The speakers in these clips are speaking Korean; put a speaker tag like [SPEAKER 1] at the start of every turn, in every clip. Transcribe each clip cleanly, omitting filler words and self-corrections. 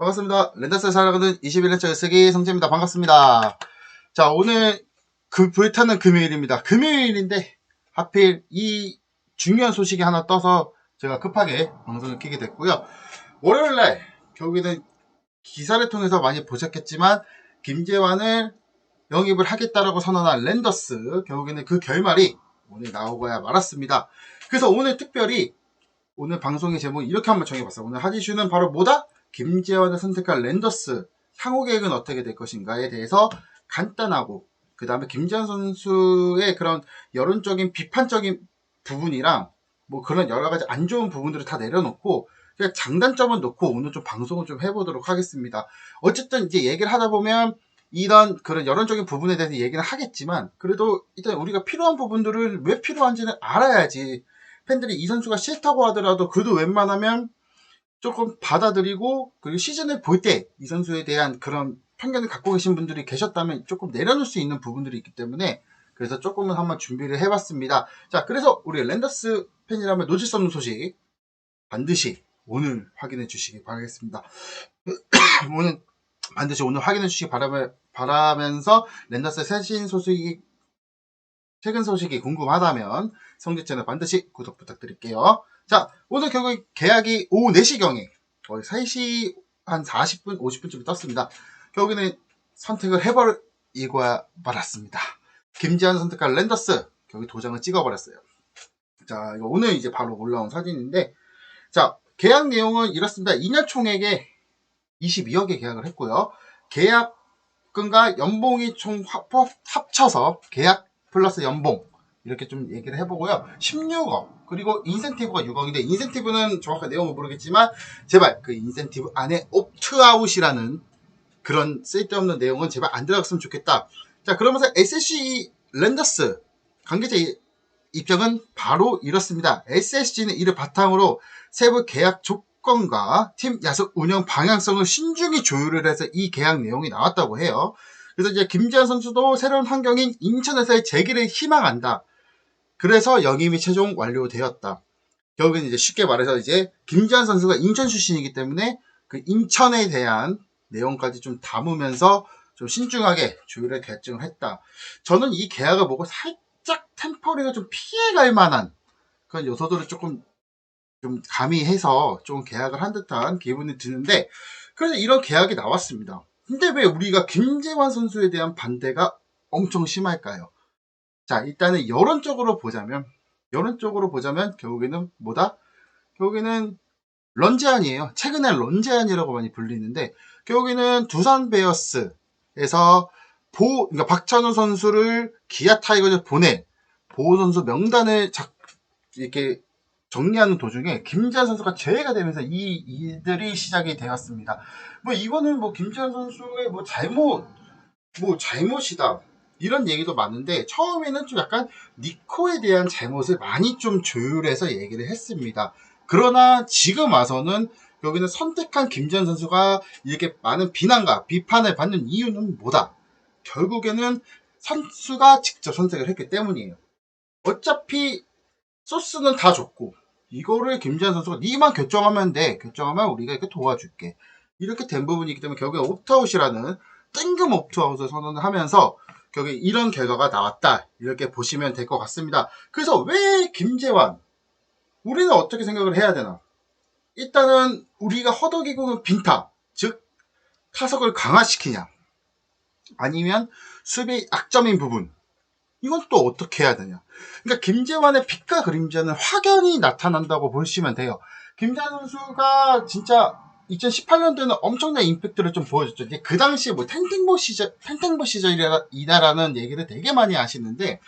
[SPEAKER 1] 반갑습니다. 랜더스 살아가는 21년차 쓰기 성재입니다. 반갑습니다. 자, 오늘 불타는 금요일입니다. 금요일인데 하필 이 중요한 소식이 하나 떠서 제가 급하게 방송을 켜게 됐고요. 월요일날 결국에는 기사를 통해서 많이 보셨겠지만 김재환을 영입을 하겠다라고 선언한 랜더스, 결국에는 그 결말이 오늘 나오고야 말았습니다. 그래서 오늘 특별히 오늘 방송의 제목 이렇게 한번 정해봤어요. 오늘 핫 이슈는 바로 뭐다? 김재환을 선택한 랜더스 향후 계획은 어떻게 될 것인가에 대해서 간단하고, 그 다음에 김재환 선수의 그런 여론적인 비판적인 부분이랑 뭐 그런 여러 가지 안 좋은 부분들을 다 내려놓고 그냥 장단점을 놓고 오늘 좀 방송을 좀 해보도록 하겠습니다. 어쨌든 이제 얘기를 하다 보면 이런 그런 여론적인 부분에 대해서 얘기를 하겠지만, 그래도 일단 우리가 필요한 부분들을 왜 필요한지는 알아야지 팬들이 이 선수가 싫다고 하더라도 그래도 웬만하면 조금 받아들이고, 그리고 시즌을 볼 때 이 선수에 대한 그런 편견을 갖고 계신 분들이 계셨다면 조금 내려놓을 수 있는 부분들이 있기 때문에, 그래서 조금은 한번 준비를 해봤습니다. 자, 그래서 우리 랜더스 팬이라면 놓칠 수 없는 소식 반드시 오늘 확인해 주시기 바라겠습니다. 오늘 반드시 오늘 확인해 주시기 바라면서 랜더스 최근 소식이 궁금하다면 성재 채널 반드시 구독 부탁드릴게요. 자, 오늘 결국 계약이 오후 4시경에 거의 3시 한 40분, 50분쯤에 떴습니다. 결국에는 선택을 해버리고 말았습니다. 김재환 선택한 랜더스, 결국 도장을 찍어버렸어요. 자, 이거 오늘 이제 바로 올라온 사진인데, 자, 계약 내용은 이렇습니다. 2년 총액에 22억에 계약을 했고요. 계약금과 연봉이 총 합쳐서 계약 플러스 연봉 이렇게 좀 얘기를 해보고요. 16억, 그리고 인센티브가 6억인데 인센티브는 정확한 내용은 모르겠지만 제발 그 인센티브 안에 옵트아웃이라는 그런 쓸데없는 내용은 제발 안 들어갔으면 좋겠다. 자, 그러면서 SSG 랜더스 관계자 입장은 바로 이렇습니다. SSG는 이를 바탕으로 세부 계약 조건과 팀 야수 운영 방향성을 신중히 조율을 해서 이 계약 내용이 나왔다고 해요. 그래서 이제 김재환 선수도 새로운 환경인 인천에서의 재기를 희망한다. 그래서 영입이 최종 완료되었다. 결국엔 이제 쉽게 말해서 이제 김재환 선수가 인천 출신이기 때문에 그 인천에 대한 내용까지 좀 담으면서 좀 신중하게 조율을 결정을 했다. 저는 이 계약을 보고 살짝 템퍼리가 좀 피해갈 만한 그런 요소들을 조금 좀 가미해서 좀 계약을 한 듯한 기분이 드는데, 그래서 이런 계약이 나왔습니다. 근데 왜 우리가 김재환 선수에 대한 반대가 엄청 심할까요? 자, 일단은 여론적으로 보자면 결국에는 뭐다? 결국에는 런제안이에요. 최근에 런제안이라고 많이 불리는데, 결국에는 두산 베어스에서 그러니까 박찬호 선수를 기아 타이거즈 보내 보호 선수 명단을 이렇게 정리하는 도중에 김재환 선수가 제외가 되면서 이 일들이 시작이 되었습니다. 뭐 이거는 뭐 김재환 선수의 잘못이다 이런 얘기도 많은데, 처음에는 좀 약간 니코에 대한 잘못을 많이 좀 조율해서 얘기를 했습니다. 그러나 지금 와서는 여기는 선택한 김재환 선수가 이렇게 많은 비난과 비판을 받는 이유는 뭐다? 결국에는 선수가 직접 선택을 했기 때문이에요. 어차피 소스는 다 줬고 이거를 김재환 선수가 니만 결정하면 돼. 결정하면 우리가 이렇게 도와줄게. 이렇게 된 부분이기 때문에 결국에 옵트아웃이라는 뜬금 옵트아웃을 선언을 하면서 결국에 이런 결과가 나왔다. 이렇게 보시면 될 것 같습니다. 그래서 왜 김재환? 우리는 어떻게 생각을 해야 되나? 일단은 우리가 허덕이고 빈타, 즉 타석을 강화시키냐, 아니면 수비 약점인 부분, 이건 또 어떻게 해야 되냐. 그러니까 김재환의 빛과 그림자는 확연히 나타난다고 보시면 돼요. 김재환 선수가 진짜 2018년도에는 엄청난 임팩트를 좀 보여줬죠. 이제 그 당시에 뭐 탱탱보 시절이다라는 얘기를 되게 많이 하시는데,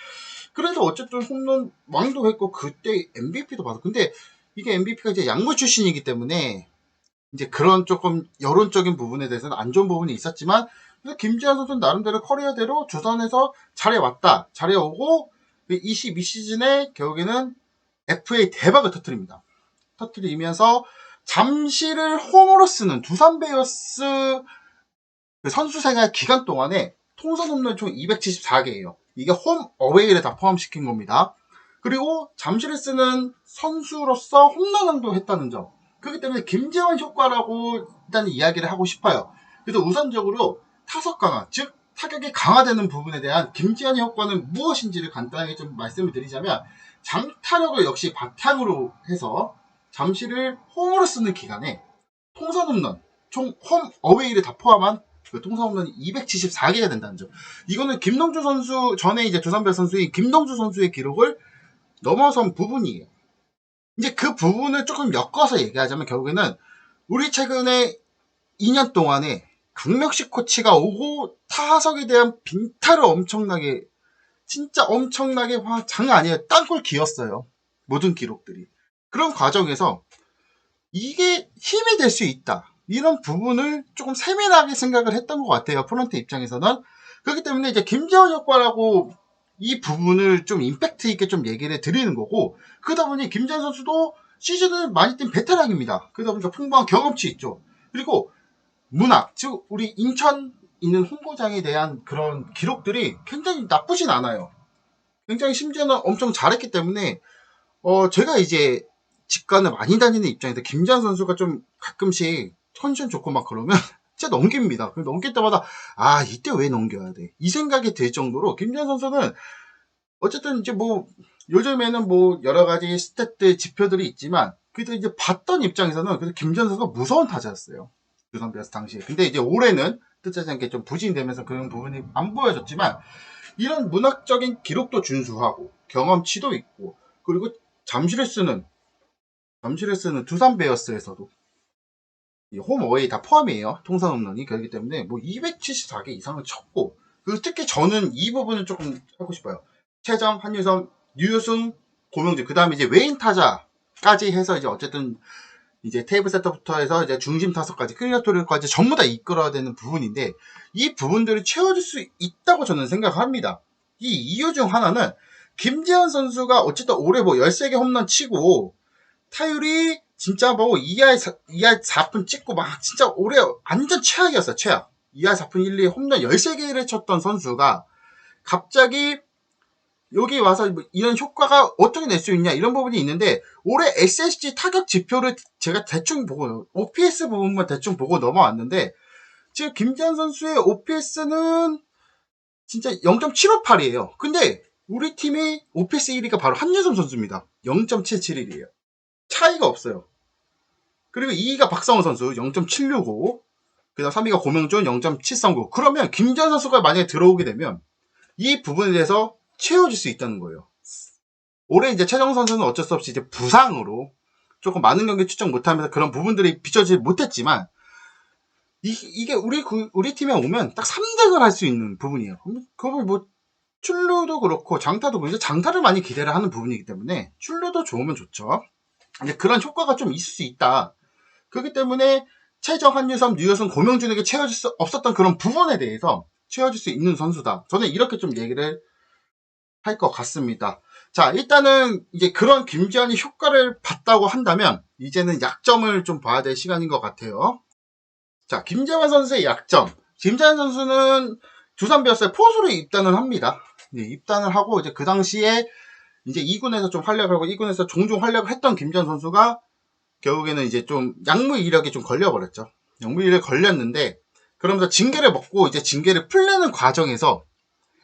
[SPEAKER 1] 그래서 어쨌든 홈런 왕도 했고 그때 MVP도 받았고, 근데 이게 MVP가 이제 양무 출신이기 때문에 이제 그런 조금 여론적인 부분에 대해서는 안 좋은 부분이 있었지만, 그래서 김재환 선수는 나름대로 커리어대로 두산에서 잘해왔다. 잘해오고 22시즌에 결국에는 FA 대박을 터뜨리면서 잠시를 홈으로 쓰는 두산 베어스 선수 생활 기간 동안에 통산 홈런 총 274개예요. 이게 홈 어웨이를 다 포함시킨 겁니다. 그리고 잠시를 쓰는 선수로서 홈런왕도 했다는 점. 그렇기 때문에 김재원 효과라고 일단 이야기를 하고 싶어요. 그래서 우선적으로 타석 강화, 즉 타격이 강화되는 부분에 대한 김재원의 효과는 무엇인지를 간단하게 좀 말씀을 드리자면, 장타력을 역시 바탕으로 해서 잠시를 홈으로 쓰는 기간에 통산 홈런, 총 홈, 어웨이를 다 포함한 그 통산 홈런이 274개가 된다는 점. 이거는 김동주 선수, 전에 이제 두산베어 선수인 김동주 선수의 기록을 넘어선 부분이에요. 이제 그 부분을 조금 엮어서 얘기하자면, 결국에는 우리 최근에 2년 동안에 강명식 코치가 오고 타석에 대한 빈타를 엄청나게, 진짜 엄청나게 장난 아니에요. 땅굴 기었어요. 모든 기록들이. 그런 과정에서 이게 힘이 될 수 있다, 이런 부분을 조금 세밀하게 생각을 했던 것 같아요. 프런트 입장에서는. 그렇기 때문에 이제 김재원 효과라고 이 부분을 좀 임팩트 있게 좀 얘기를 드리는 거고, 그러다 보니 김재원 선수도 시즌을 많이 뛴 베테랑입니다. 그러다 보니까 풍부한 경험치 있죠. 그리고 문학, 즉 우리 인천 있는 홍보장에 대한 그런 기록들이 굉장히 나쁘진 않아요. 굉장히 심지어는 엄청 잘했기 때문에 제가 이제 직관을 많이 다니는 입장에서 김재환 선수가 좀 가끔씩 컨디션 좋고 막 그러면 진짜 넘깁니다. 넘길 때마다 이때 왜 넘겨야 돼, 이 생각이 들 정도로 김재환 선수는 어쨌든 이제 뭐 요즘에는 뭐 여러 가지 스탯들 지표들이 있지만, 그래도 이제 봤던 입장에서는 그래도 김재환 선수가 무서운 타자였어요. 두산 베어스 당시에. 근데 이제 올해는 뜻하지 않게 좀 부진되면서 그런 부분이 안 보여졌지만, 이런 문학적인 기록도 준수하고 경험치도 있고, 그리고 잠실을 쓰는 두산 베어스에서도 홈 어웨이 다 포함이에요. 통산 홈런이. 그렇기 때문에 뭐 274개 이상을 쳤고, 그리고 특히 저는 이 부분을 조금 하고 싶어요. 최정, 한유섬, 유효승, 고명재, 그 다음에 이제 외인 타자까지 해서 이제 어쨌든 이제 테이블 세터부터 해서 이제 중심 타석까지 클리어토리까지 전부 다 이끌어야 되는 부분인데, 이 부분들을 채워줄 수 있다고 저는 생각합니다. 이 이유 중 하나는 김재현 선수가 어쨌든 올해 뭐 13개 홈런 치고 타율이 진짜 뭐 2할 4푼 찍고 막 진짜 올해 완전 최악이었어요. 최악. 2할 4푼 1, 2 홈런 13개를 쳤던 선수가 갑자기 여기 와서 뭐 이런 효과가 어떻게 낼 수 있냐, 이런 부분이 있는데, 올해 SSG 타격 지표를 제가 대충 보고 OPS 부분만 대충 보고 넘어왔는데, 지금 김재환 선수의 OPS는 진짜 0.758이에요. 근데 우리 팀의 OPS 1위가 바로 한유섬 선수입니다. 0.771이에요. 차이가 없어요. 그리고 2위가 박성호 선수 0.765, 그 다음 3위가 고명준 0.739. 그러면 김재환 선수가 만약에 들어오게 되면 이 부분에 대해서 채워줄 수 있다는 거예요. 올해 이제 최정 선수는 어쩔 수 없이 이제 부상으로 조금 많은 경기 출전 못하면서 그런 부분들이 비춰지지 못했지만, 이게 우리 팀에 오면 딱 3득을 할 수 있는 부분이에요. 그걸 뭐 출루도 그렇고 장타도 그렇고, 장타를 많이 기대를 하는 부분이기 때문에 출루도 좋으면 좋죠. 근데 그런 효과가 좀 있을 수 있다. 그렇기 때문에 최정, 한유섬, 유효승, 고명준에게 채워질 수 없었던 그런 부분에 대해서 채워질 수 있는 선수다. 저는 이렇게 좀 얘기를 할 것 같습니다. 자, 일단은 이제 그런 김재환이 효과를 봤다고 한다면 이제는 약점을 좀 봐야 될 시간인 것 같아요. 자, 김재환 선수의 약점. 김재환 선수는 두산 베어스에 포수로 입단을 합니다. 입단을 하고 이제 그 당시에 이제 2군에서 좀 활약을 하고 2군에서 종종 활약을 했던 김재환 선수가 결국에는 이제 좀 약물 이력에 좀 걸려버렸죠. 약물 이력에 걸렸는데, 그러면서 징계를 먹고 이제 징계를 풀려는 과정에서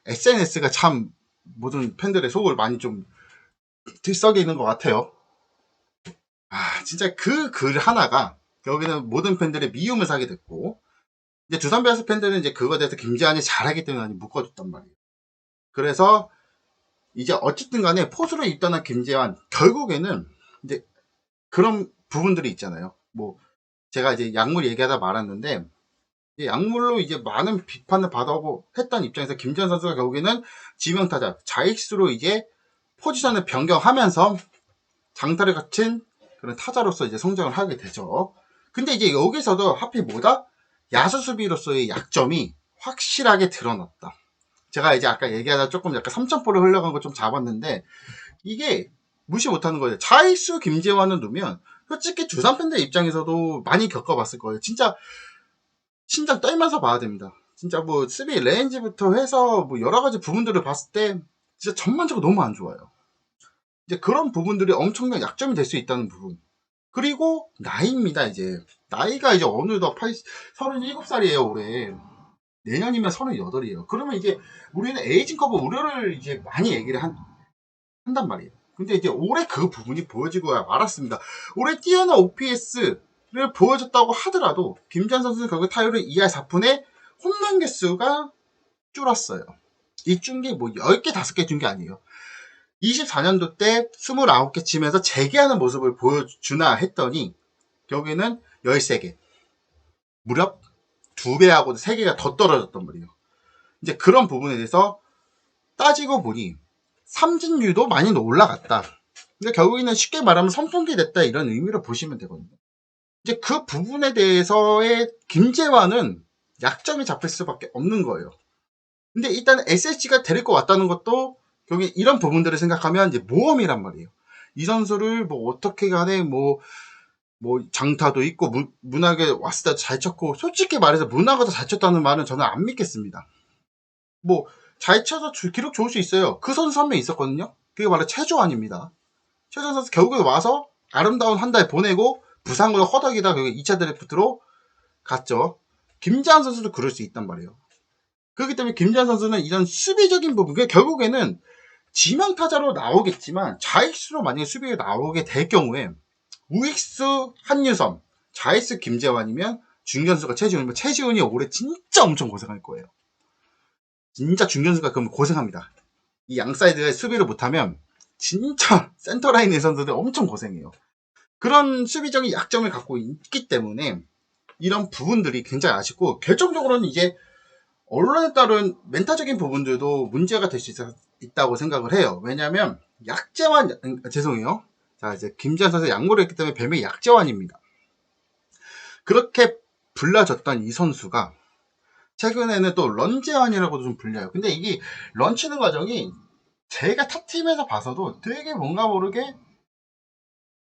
[SPEAKER 1] SNS가 참 모든 팬들의 속을 많이 좀 들썩이는 있는 것 같아요. 진짜 그 글 하나가 결국에는 모든 팬들의 미움을 사게 됐고, 이제 두산 베어스 팬들은 이제 그거에 대해서 김재환이 잘하기 때문에 많이 묶어줬단 말이에요. 그래서 이제 어쨌든 간에 포수로 입단한 김재환, 결국에는 이제 그런 부분들이 있잖아요. 뭐 제가 이제 약물 얘기하다 말았는데, 약물로 이제 많은 비판을 받아오고 했던 입장에서 김재환 선수가 결국에는 지명타자 좌익수로 이제 포지션을 변경하면서 장타를 갖춘 그런 타자로서 이제 성장을 하게 되죠. 근데 이제 여기서도 하필 뭐다? 야수 수비로서의 약점이 확실하게 드러났다. 제가 이제 아까 얘기하다 조금 약간 3점볼을 흘러간 거 좀 잡았는데, 이게 무시 못하는 거예요. 좌익수 김재환을 두면 솔직히 두산 팬들 입장에서도 많이 겪어봤을 거예요. 진짜 심장 떨면서 봐야 됩니다. 진짜 뭐 수비 레인지부터 해서 뭐 여러 가지 부분들을 봤을 때 진짜 전반적으로 너무 안 좋아요. 이제 그런 부분들이 엄청난 약점이 될 수 있다는 부분. 그리고 나이입니다. 이제 나이가 이제 어느덧 37살이에요 올해. 내년이면 38이에요. 그러면 이제 우리는 에이징 커브 우려를 이제 많이 얘기를 한단 말이에요. 근데 이제 올해 그 부분이 보여지고 말았습니다. 올해 뛰어난 OPS를 보여줬다고 하더라도 김지한 선수는 결국 타율을 2할 4푼에 홈런 개수가 줄었어요. 이 준 게 뭐 10개, 5개 준 게 아니에요. 24년도 때 29개 치면서 재기하는 모습을 보여주나 했더니 결국에는 13개. 무려 2배하고 3개가 더 떨어졌단 말이에요. 이제 그런 부분에 대해서 따지고 보니 삼진율도 많이 올라갔다. 근데 결국에는 쉽게 말하면 선풍기 됐다 이런 의미로 보시면 되거든요. 이제 그 부분에 대해서의 김재환은 약점이 잡힐 수밖에 없는 거예요. 근데 일단 SSG가 데리고 왔다는 것도 결국에 이런 부분들을 생각하면 이제 모험이란 말이에요. 이 선수를 뭐 어떻게 간에 뭐 장타도 있고 문학에 왔을 때 잘 쳤고 솔직히 말해서 문학가 더 잘 쳤다는 말은 저는 안 믿겠습니다. 뭐 잘 쳐서 기록 좋을 수 있어요. 그 선수 한 명 있었거든요. 그게 바로 최조환입니다. 최조환 선수 결국에 와서 아름다운 한 달 보내고 부상으로 허덕이다 결국 2차 드래프트로 갔죠. 김재환 선수도 그럴 수 있단 말이에요. 그렇기 때문에 김재환 선수는 이런 수비적인 부분, 결국에는 지명타자로 나오겠지만 좌익수로 만약에 수비에 나오게 될 경우에 우익수 한유섬, 좌익수 김재환이면 중견수가 최지훈이면 최지훈이 올해 진짜 엄청 고생할 거예요. 진짜 중견수가 그러면 고생합니다. 이 양사이드에 수비를 못하면 진짜 센터라인의 선수들 엄청 고생해요. 그런 수비적인 약점을 갖고 있기 때문에 이런 부분들이 굉장히 아쉽고 결정적으로는 이제 언론에 따른 멘탈적인 부분들도 문제가 될 수 있다고 생각을 해요. 왜냐하면 약재환 죄송해요. 자 이제 김지한 선수 양보를 했기 때문에 별명이 약재환입니다. 그렇게 불려졌던 이 선수가 최근에는 또 런재환이라고도 좀 불려요. 근데 이게 런치는 과정이 제가 탑팀에서 봐서도 되게 뭔가 모르게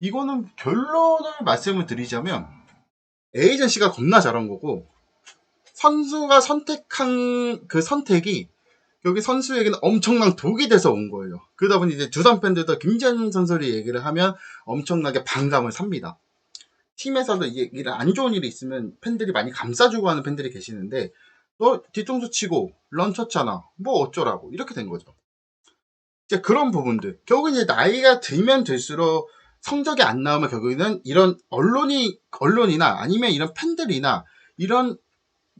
[SPEAKER 1] 이거는 결론을 말씀을 드리자면 에이전시가 겁나 잘한 거고 선수가 선택한 그 선택이 여기 선수에게는 엄청난 독이 돼서 온 거예요. 그러다 보니 이제 두산 팬들도 김재현 선수를 얘기를 하면 엄청나게 반감을 삽니다. 팀에서도 이게 안 좋은 일이 있으면 팬들이 많이 감싸주고 하는 팬들이 계시는데 너 뒤통수 치고 런 쳤잖아. 뭐 어쩌라고 이렇게 된 거죠. 이제 그런 부분들 결국 이제 나이가 들면 들수록 성적이 안 나오면 결국에는 이런 언론이나 아니면 이런 팬들이나 이런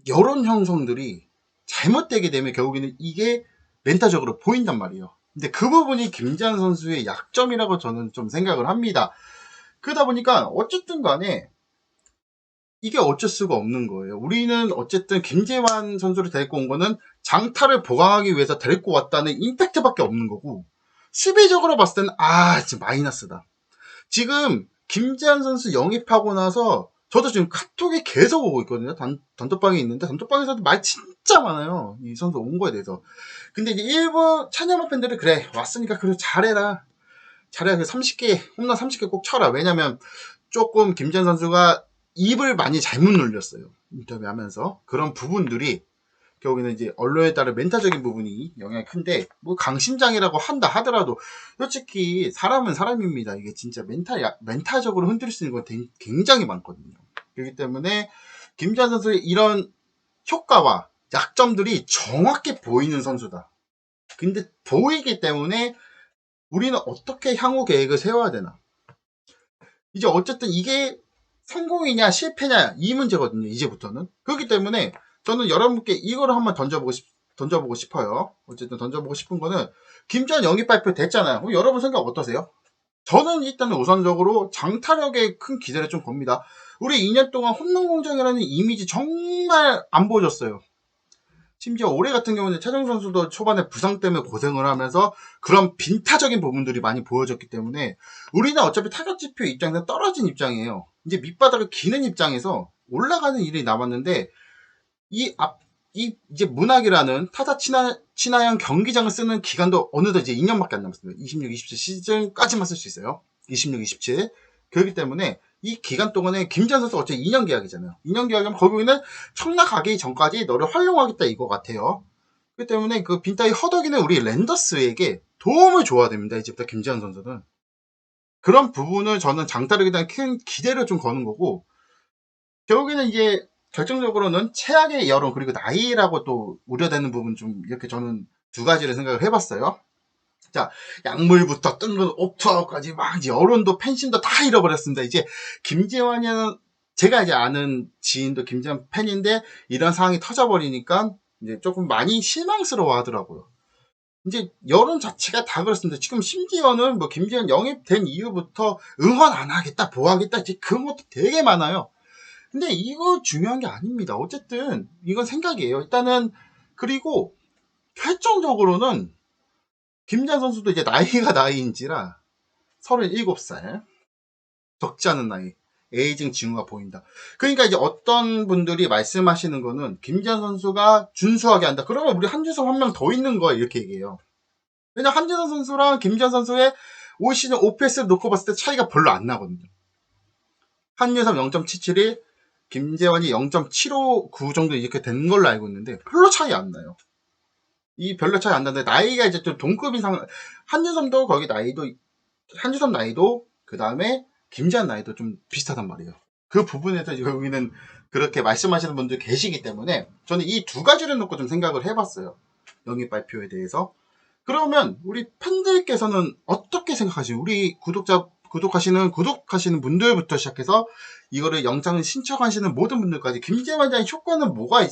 [SPEAKER 1] 여론 형성들이 잘못되게 되면 결국에는 이게 멘탈적으로 보인단 말이에요. 근데 그 부분이 김재환 선수의 약점이라고 저는 좀 생각을 합니다. 그러다 보니까 어쨌든 간에 이게 어쩔 수가 없는 거예요. 우리는 어쨌든 김재환 선수를 데리고 온 거는 장타를 보강하기 위해서 데리고 왔다는 임팩트밖에 없는 거고 수비적으로 봤을 때는 진짜 마이너스다. 지금 김재환 선수 영입하고 나서 저도 지금 카톡이 계속 오고 있거든요. 단톡방에 있는데 단톡방에서도 말 진짜 많아요. 이 선수 온 거에 대해서. 근데 이제 일부 찬양만 팬들은 그래 왔으니까 그래 잘해라. 그 30개 홈런 30개 꼭 쳐라. 왜냐면 조금 김재환 선수가 입을 많이 잘못 놀렸어요. 인터뷰하면서 그런 부분들이 결국에는 이제 언론에 따른 멘탈적인 부분이 영향이 큰데 뭐 강심장이라고 한다 하더라도 솔직히 사람은 사람입니다. 이게 진짜 멘탈적으로 흔들 수 있는 건 굉장히 많거든요. 그렇기 때문에 김지한 선수의 이런 효과와 약점들이 정확히 보이는 선수다. 근데 보이기 때문에 우리는 어떻게 향후 계획을 세워야 되나? 이제 어쨌든 이게 성공이냐 실패냐 이 문제거든요. 이제부터는. 그렇기 때문에 저는 여러분께 이거를 한번 던져보고 싶어요. 어쨌든 던져보고 싶은 거는 김지한 영입 발표 됐잖아요. 그럼 여러분 생각 어떠세요? 저는 일단은 우선적으로 장타력에 큰 기대를 좀 겁니다. 우리 2년 동안 홈런 공장이라는 이미지 정말 안 보여줬어요. 심지어 올해 같은 경우는 최정 선수도 초반에 부상 때문에 고생을 하면서 그런 빈타적인 부분들이 많이 보여졌기 때문에 우리는 어차피 타격 지표 입장에서 떨어진 입장이에요. 이제 밑바닥을 기는 입장에서 올라가는 일이 남았는데 이제 문학이라는 타자 친화형 경기장을 쓰는 기간도 어느덧 이제 2년밖에 안 남았습니다. 26, 27 시즌까지만 쓸 수 있어요. 26, 27. 그렇기 때문에 이 기간 동안에 김지한 선수 어차피 2년 계약이잖아요. 2년 계약이면 거기는 청라 가기 전까지 너를 활용하겠다 이거 같아요. 그렇기 때문에 그 빈타이 허덕이는 우리 랜더스에게 도움을 줘야 됩니다. 이제부터 김지한 선수는. 그런 부분을 저는 장타력에 대한 큰 기대를 좀 거는 거고, 결국에는 이제 결정적으로는 최악의 여론 그리고 나이라고 또 우려되는 부분 좀 이렇게 저는 두 가지를 생각을 해봤어요. 자, 약물부터 뜬금 옵터까지 막 이제 여론도 팬심도 다 잃어버렸습니다. 이제 김재환이는 제가 이제 아는 지인도 김재환 팬인데 이런 상황이 터져버리니까 이제 조금 많이 실망스러워 하더라고요. 이제 여론 자체가 다 그렇습니다. 지금 심지어는 뭐 김재환 영입된 이후부터 응원 안 하겠다, 보호하겠다, 이제 그런 것도 되게 많아요. 근데 이거 중요한 게 아닙니다. 어쨌든 이건 생각이에요. 일단은 그리고 결정적으로는 김재환 선수도 이제 나이가 나이인지라 37살 적지 않은 나이 에이징 징후가 보인다. 그러니까 이제 어떤 분들이 말씀하시는 거는 김재환 선수가 준수하게 한다. 그러면 우리 한주성 한 명 더 있는 거야 이렇게 얘기해요. 왜냐 한주성 선수랑 김재환 선수의 올 시즌 OPS를 놓고 봤을 때 차이가 별로 안 나거든요. 한유섬 0.77이 김재환이 0.759 정도 이렇게 된 걸로 알고 있는데 별로 차이 안 나요. 이 별로 차이 안 나는데 나이가 이제 좀 동급인 상 한유섬도 거기 나이도 한주섬 나이도 그 다음에 김재환 나이도 좀 비슷하단 말이에요. 그 부분에서 여기는 그렇게 말씀하시는 분들 계시기 때문에 저는 이 두 가지를 놓고 좀 생각을 해봤어요. 영입 발표에 대해서. 그러면 우리 팬들께서는 어떻게 생각하시나요? 우리 구독하시는 분들부터 시작해서 이거를 영상을 신청하시는 모든 분들까지 김재환에 대한 효과는 뭐가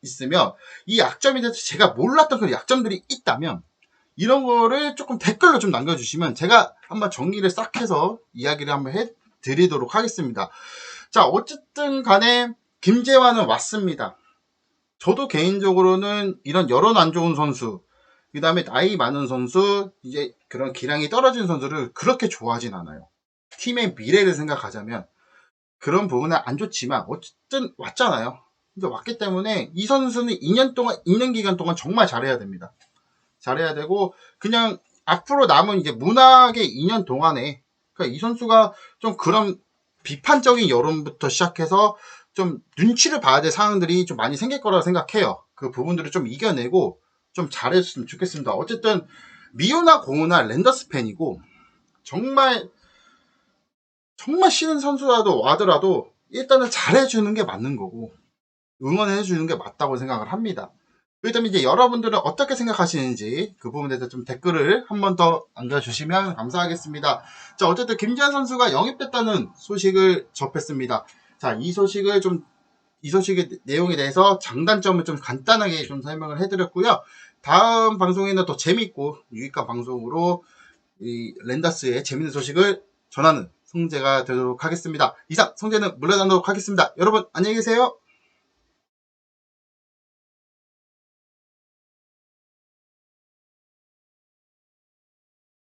[SPEAKER 1] 있으면 이 약점에 대해서 제가 몰랐던 그런 약점들이 있다면 이런 거를 조금 댓글로 좀 남겨주시면 제가 한번 정리를 싹 해서 이야기를 한번 해드리도록 하겠습니다. 자, 어쨌든 간에 김재환은 왔습니다. 저도 개인적으로는 이런 여론 안 좋은 선수, 그 다음에 나이 많은 선수, 이제 그런 기량이 떨어진 선수를 그렇게 좋아하진 않아요. 팀의 미래를 생각하자면 그런 부분은 안 좋지만 어쨌든 왔잖아요. 그러니까 왔기 때문에 이 선수는 2년 동안, 2년 기간 동안 정말 잘해야 됩니다. 잘해야 되고 그냥 앞으로 남은 이제 문학의 2년 동안에 그러니까 이 선수가 좀 그런 비판적인 여론부터 시작해서 좀 눈치를 봐야 될 상황들이 좀 많이 생길 거라고 생각해요. 그 부분들을 좀 이겨내고 좀 잘해줬으면 좋겠습니다. 어쨌든 미우나 고우나 랜더스 팬이고 정말 싫은 선수라도 와더라도 일단은 잘해주는 게 맞는 거고 응원해주는 게 맞다고 생각을 합니다. 그렇다면 이제 여러분들은 어떻게 생각하시는지 그 부분에 대해서 좀 댓글을 한 번 더 남겨주시면 감사하겠습니다. 자, 어쨌든 김재환 선수가 영입됐다는 소식을 접했습니다. 자, 이 소식의 내용에 대해서 장단점을 좀 간단하게 좀 설명을 해드렸고요. 다음 방송에는 더 재밌고 유익한 방송으로 이 랜더스의 재밌는 소식을 전하는 성재가 되도록 하겠습니다. 이상 성재는 물러나도록 하겠습니다. 여러분 안녕히 계세요.